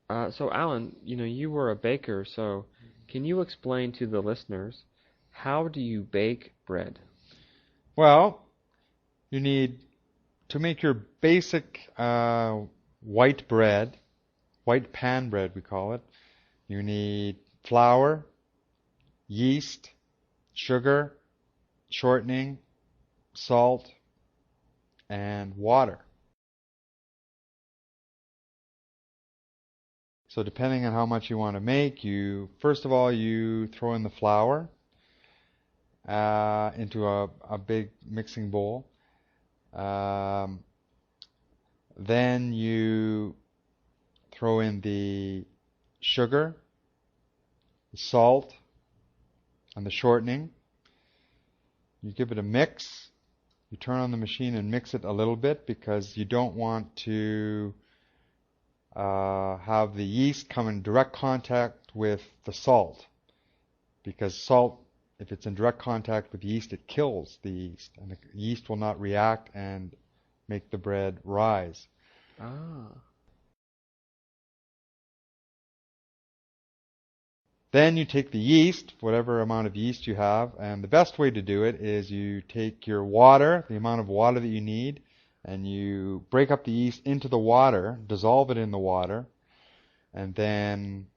So Alan, you were a baker, so can you explain to the listeners how do you bake bread? Well, you need to make your basic white bread, white pan bread we call it. You need flour, yeast, sugar, shortening, salt, and water. So depending on how much you want to make, you first of all you throw in the flour into a big mixing bowl. Um, then you throw in the sugar, the salt, and the shortening. You give it a mix. You turn on the machine and mix it a little bit because you don't want to have the yeast come in direct contact with the salt. Because salt, if it's in direct contact with yeast, it kills the yeast, and the yeast will not react and make the bread rise. Ah. Then you take the yeast, whatever amount of yeast you have, and the best way to do it is you take your water, the amount of water that you need, and you break up the yeast into the water, dissolve it in the water, and then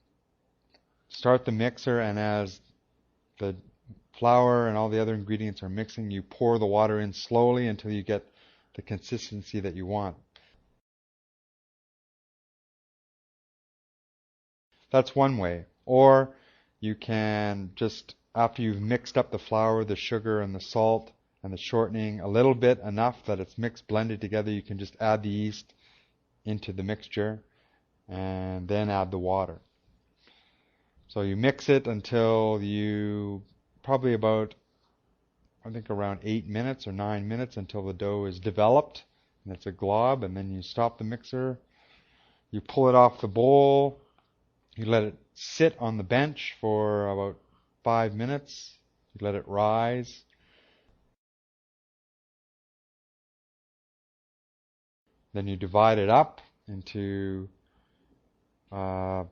start the mixer, and as the flour and all the other ingredients are mixing, you pour the water in slowly until you get the consistency that you want. That's one way. Or you can just, after you've mixed up the flour, the sugar, and the salt, and the shortening a little bit, enough that it's mixed, blended together, you can just add the yeast into the mixture and then add the water. So you mix it until you, probably about, I think around 8 minutes or 9 minutes, until the dough is developed and it's a glob, and then you stop the mixer, you pull it off the bowl, you let it sit on the bench for about 5 minutes. You let it rise. Then you divide it up into, I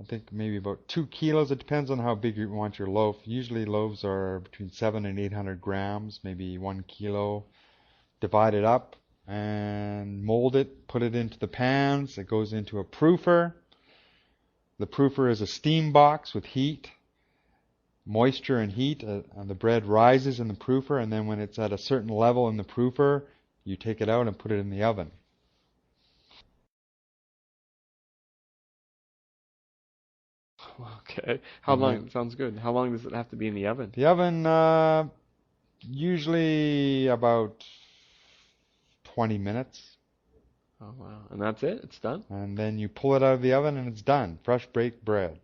think maybe about 2 kilos. It depends on how big you want your loaf. Usually loaves are between 700 and 800 grams, maybe 1 kilo. Divide it up and mold it. Put it into the pans. It goes into a proofer. The proofer is a steam box with heat. Moisture and heat, and the bread rises in the proofer, and then when it's at a certain level in the proofer, you take it out and put it in the oven. Okay. How And long? then Sounds good. How long does it have to be in the oven? the oven, usually about 20 minutes, Oh wow. And that's it? It's done? and then you pull it out of the oven and it's done. Fresh baked bread.